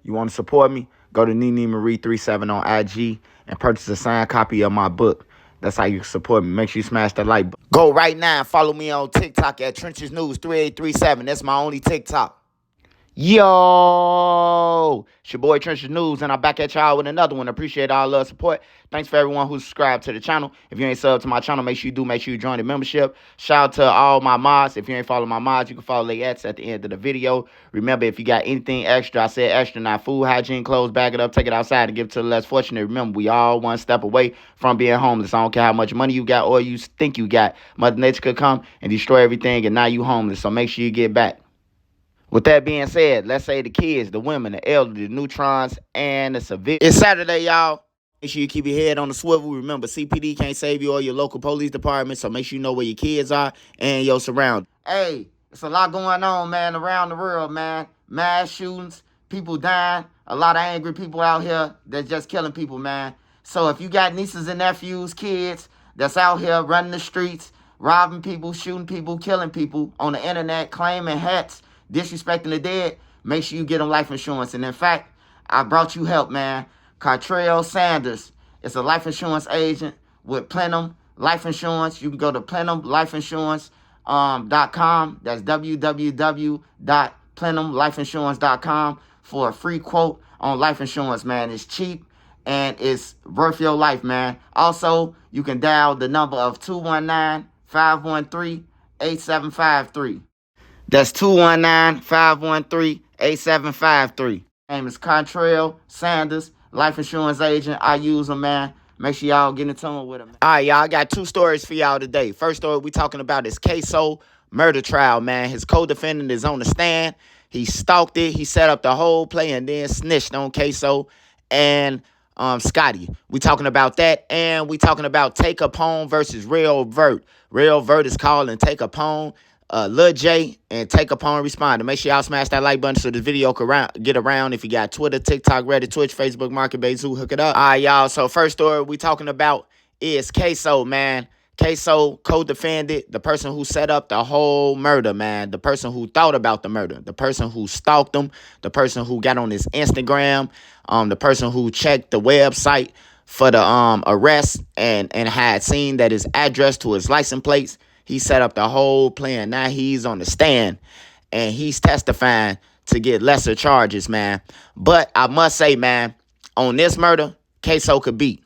You want to support me? Go to Nene Marie 37 on IG and purchase a signed copy of my book. That's how you support me. Make sure you smash that like button. Go right now and follow me on TikTok at Trenches News 3837. That's my only TikTok. Yo, it's your boy Trenches News, and I'm back at y'all with another one. Appreciate all love support. Thanks for everyone who's subscribed to the channel. If you ain't subbed to my channel, make sure you do. Make sure you join the membership. Shout out to all my mods. If you ain't follow my mods, you can follow their ads at the end of the video. Remember, if you got anything extra, I said extra, not food, hygiene, clothes, bag it up, take it outside, and give it to the less fortunate. Remember, we all one step away from being homeless. I don't care how much money you got or you think you got. Mother Nature could come and destroy everything, and now you homeless. So make sure you get back. With that being said, let's say the kids, the women, the elderly, the neutrons, and the civilians. It's Saturday, y'all. Make sure you keep your head on the swivel. Remember, CPD can't save you or your local police department, so make sure you know where your kids are and your surroundings. Hey, it's a lot going on, man, around the world, man. Mass shootings, people dying, a lot of angry people out here that's just killing people, man. So if you got nieces and nephews, kids that's out here running the streets, robbing people, shooting people, killing people on the internet, claiming hats, disrespecting the dead, make sure you get them life insurance. And in fact, I brought you help, man. Cartrell Sanders is a life insurance agent with Plenum Life Insurance. You can go to plenumlifeinsurance.com. That's www.plenumlifeinsurance.com for a free quote on life insurance, man. It's cheap and it's worth your life, man. Also, you can dial the number of 219-513-8753. That's 219-513-8753. Name is Contrail Sanders, life insurance agent. I use them, man. Make sure y'all get in tune with them. All right, y'all. I got two stories for y'all today. First story we talking about is Ksoo murder trial, man. His co-defendant is on the stand. He stalked it. He set up the whole play and then snitched on Queso and Scotty. We talking about that, and we talking about Tay Capone versus Real Vert. Real Vert is calling Tay Capone Lil J and Tay Capone responded. Make sure y'all smash that like button so this video can get around. If you got Twitter, TikTok, Reddit, Twitch, Facebook, Marketplace, hook it up. All right, y'all. So first story we talking about is Ksoo, man. Ksoo co-defended the person who set up the whole murder, man. The person who thought about the murder. The person who stalked him. The person who got on his Instagram. The person who checked the website for the arrest and had seen that his address to his license plates. He set up the whole plan. Now he's on the stand, and he's testifying to get lesser charges, man. But I must say, man, on this murder, Ksoo could beat.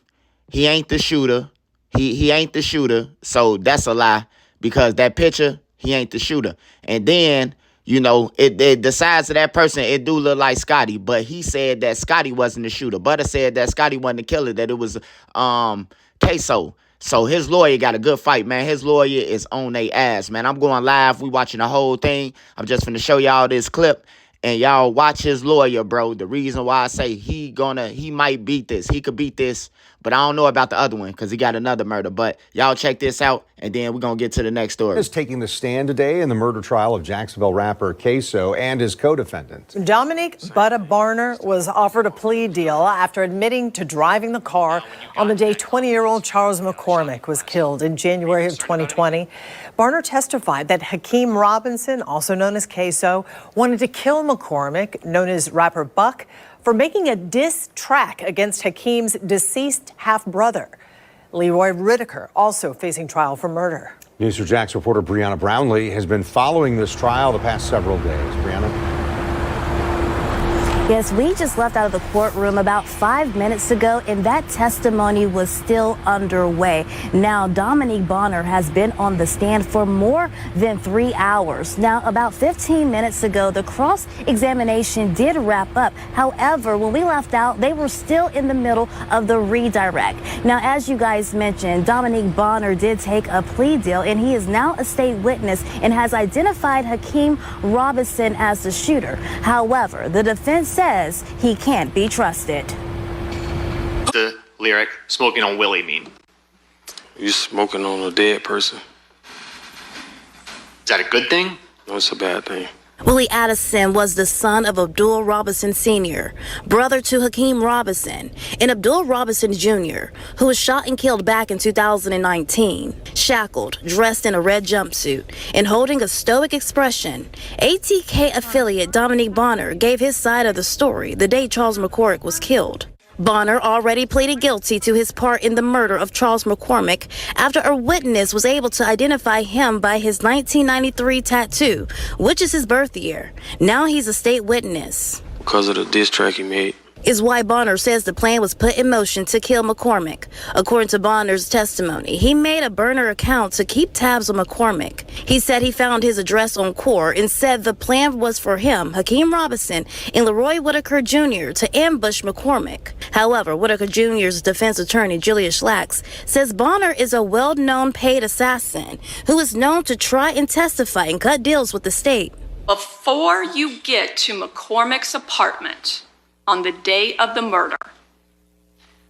He ain't the shooter. He ain't the shooter, so that's a lie because that picture, he ain't the shooter. And then, you know, the size of that person, it do look like Scotty, but he said that Scotty wasn't the shooter. Butta said that Scotty wasn't the killer, that it was Ksoo. So his lawyer got a good fight, man. His lawyer is on their ass, man. I'm going live. We watching the whole thing. I'm just finna show y'all this clip. And y'all watch his lawyer, bro. The reason why I say he might beat this. He could beat this. But I don't know about the other one because he got another murder. But y'all check this out, and then we're going to get to the next story. Is taking the stand today in the murder trial of Jacksonville rapper Queso and his co-defendant. Dominic Butta Barner was offered a plea deal after admitting to driving the car on the day 20-year-old Charles McCormick was killed in January of 2020. Barner testified that Hakeem Robinson, also known as Ksoo, wanted to kill McCormick, known as rapper Buck, for making a diss track against Hakeem's deceased half-brother. Leroy Whitaker also facing trial for murder. News4Jax reporter Brianna Brownlee has been following this trial the past several days. Brianna? Yes, we just left out of the courtroom about 5 minutes ago, and that testimony was still underway. Now, Dominic Bonner has been on the stand for more than 3 hours. Now, about 15 minutes ago, the cross-examination did wrap up. However, when we left out, they were still in the middle of the redirect. Now, as you guys mentioned, Dominic Bonner did take a plea deal, and he is now a state witness and has identified Hakeem Robinson as the shooter. However, the defense says he can't be trusted. The lyric, smoking on Willie mean? You smoking on a dead person. Is that a good thing? No, it's a bad thing. Willie Addison was the son of Abdul Robinson Sr., brother to Hakeem Robinson, and Abdul Robinson Jr., who was shot and killed back in 2019. Shackled, dressed in a red jumpsuit, and holding a stoic expression, ATK affiliate Dominique Bonner gave his side of the story the day Charles McCormick was killed. Bonner already pleaded guilty to his part in the murder of Charles McCormick after a witness was able to identify him by his 1993 tattoo, which is his birth year. Now he's a state witness. Because of the diss track he made. Is why Bonner says the plan was put in motion to kill McCormick. According to Bonner's testimony, he made a burner account to keep tabs on McCormick. He said he found his address on Core and said the plan was for him, Hakeem Robinson, and Leroy Whitaker Jr. to ambush McCormick. However, Whitaker Jr.'s defense attorney, Julia Schlax, says Bonner is a well-known paid assassin who is known to try and testify and cut deals with the state. Before you get to McCormick's apartment on the day of the murder,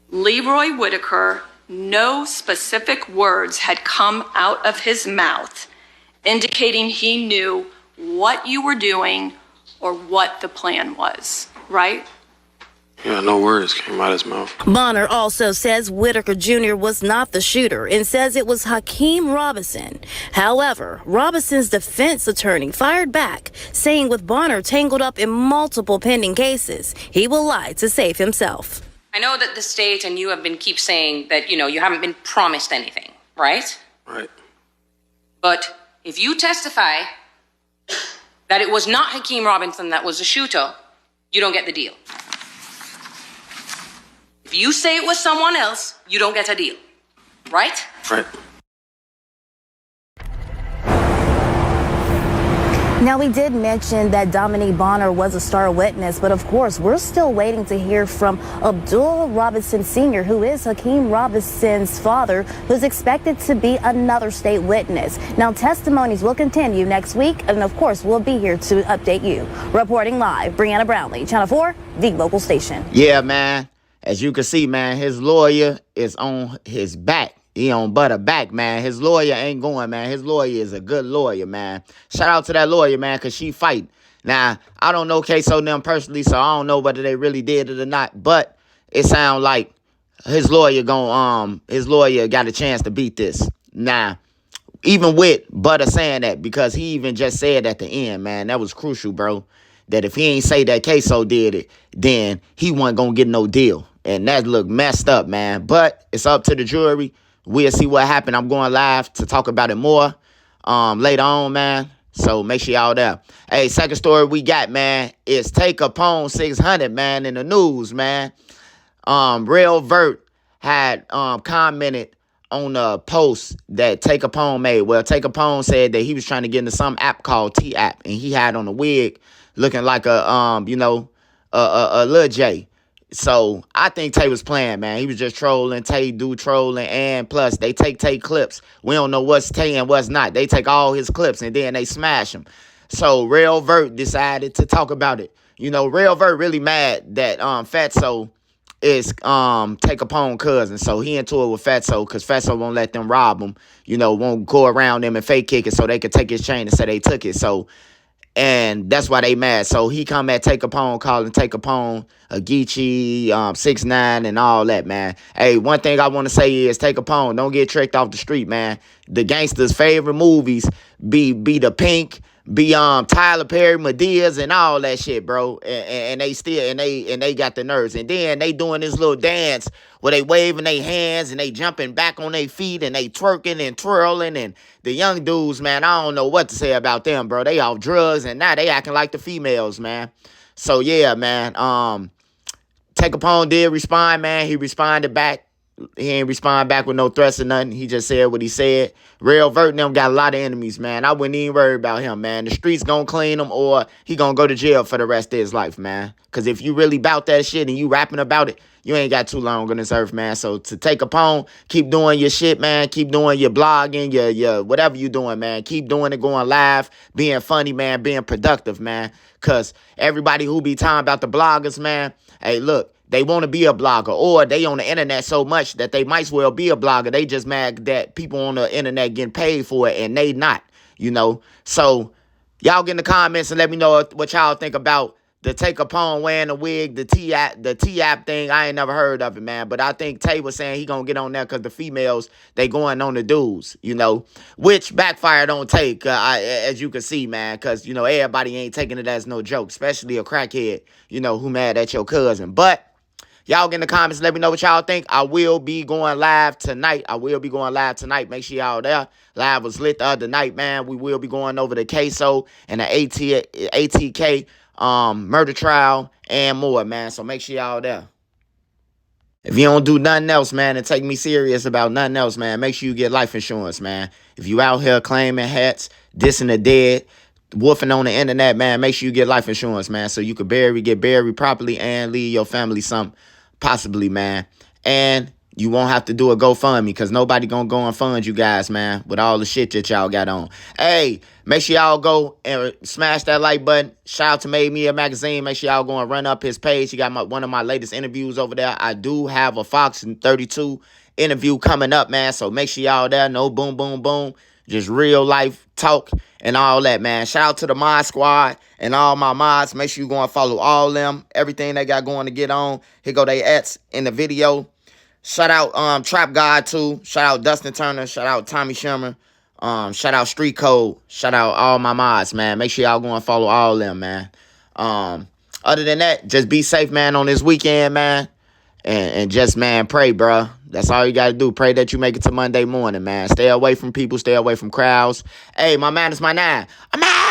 Leroy Whitaker, no specific words had come out of his mouth indicating he knew what you were doing or what the plan was, right? Yeah, no words came out of his mouth. Bonner also says Whitaker Jr. was not the shooter and says it was Hakeem Robinson. However, Robinson's defense attorney fired back, saying with Bonner tangled up in multiple pending cases, he will lie to save himself. I know that the state and you have keep saying that, you haven't been promised anything, right? Right. But if you testify that it was not Hakeem Robinson that was the shooter, you don't get the deal. If you say it was someone else, you don't get a deal. Right? Right. Now, we did mention that Dominique Bonner was a star witness, but of course, we're still waiting to hear from Abdul Robinson Sr., who is Hakeem Robinson's father, who's expected to be another state witness. Now, testimonies will continue next week, and of course, we'll be here to update you. Reporting live, Brianna Brownlee, Channel 4, the local station. Yeah, man. As you can see, man, his lawyer is on his back. He on Butta back, man. His lawyer ain't going, man. His lawyer is a good lawyer, man. Shout out to that lawyer, man, because she fight. Now, I don't know Ksoo them personally, so I don't know whether they really did it or not. But it sounds like his lawyer got a chance to beat this. Now, even with Butta saying that, because he even just said at the end, man, that was crucial, bro. That if he ain't say that Queso did it, then he wasn't going to get no deal. And that looked messed up, man. But it's up to the jury. We'll see what happened. I'm going live to talk about it more later on, man. So make sure y'all there. Hey, second story we got, man, is Tay Capone 600, man, in the news, man. Real Vert had commented on a post that Tay Capone made. Well, Tay Capone said that he was trying to get into some app called T-App, and he had on a wig looking like a Lil J. So I think Tay was playing, man. He was just trolling. Tay do trolling, and plus they take Tay clips. We don't know what's Tay and what's not. They take all his clips and then they smash them. So Real Vert decided to talk about it. Real Vert really mad that Fatso is Tay Capone cousin. So he into it with Fatso because Fatso won't let them rob him. Won't go around them and fake kick it so they could take his chain and say they took it. So. And that's why they mad. So he come at Tay Capone, calling Tay Capone a Geechee, 6ix9ine, and all that, man. Hey, one thing I want to say is Tay Capone, don't get tricked off the street, man. The gangsters' favorite movies be the Pink, be Tyler Perry, Medea's, and all that shit, bro. And they still and they got the nerves. And then they doing this little dance where they waving their hands and they jumping back on their feet and they twerking and twirling. And the young dudes, man, I don't know what to say about them, bro. They off drugs and now they acting like the females, man. So yeah, man. Tay Capone did respond, man. He responded back. He ain't respond back with no threats or nothing. He just said what he said. Real Vert and them got a lot of enemies, man. I wouldn't even worry about him, man. The streets gonna clean him or he gonna go to jail for the rest of his life, man. Because if you really bout that shit and you rapping about it, you ain't got too long on this earth, man. So to Tay Capone, keep doing your shit, man. Keep doing your blogging, your whatever you doing, man. Keep doing it, going live, being funny, man, being productive, man. Because everybody who be talking about the bloggers, man, hey, look. They want to be a blogger, or they on the internet so much that they might as well be a blogger. They just mad that people on the internet getting paid for it, and they not, So Y'all get in the comments and let me know what y'all think about the Tay Capone wearing the wig, the T-app thing. I ain't never heard of it, man. But I think Tay was saying he gonna get on there because the females, they going on the dudes, you know, which backfired on Tay, as you can see, man, because, you know, everybody ain't taking it as no joke, especially a crackhead, you know, who mad at your cousin. But y'all get in the comments. Let me know what y'all think. I will be going live tonight. Make sure y'all there. Live was lit the other night, man. We will be going over the Queso and the ATK murder trial and more, man. So make sure y'all there. If you don't do nothing else, man, and take me serious about nothing else, man, make sure you get life insurance, man. If you out here claiming hats, dissing the dead, woofing on the internet, man, make sure you get life insurance, man, so you could get buried properly and leave your family something, possibly, man. And you won't have to do a GoFundMe because nobody gonna go and fund you guys, man, with all the shit that y'all got on. Hey, make sure y'all go and smash that like button. Shout out to Made Me a Magazine. Make sure y'all go and run up his page. He got one of my latest interviews over there. I do have a Fox 32 interview coming up, man, so make sure y'all there. No boom, boom, boom. Just real life talk and all that, man. Shout out to the Mod Squad and all my mods. Make sure you go and follow all them. Everything they got going to get on. Here go they ats in the video. Shout out Trap God too. Shout out Dustin Turner. Shout out Tommy Sherman. Shout out Street Code. Shout out all my mods, man. Make sure y'all go and follow all them, man. Other than that, just be safe, man, on this weekend, man. And just, man, pray, bro. That's all you got to do. Pray that you make it to Monday morning, man. Stay away from people. Stay away from crowds. Hey, my man is my nine. I'm out.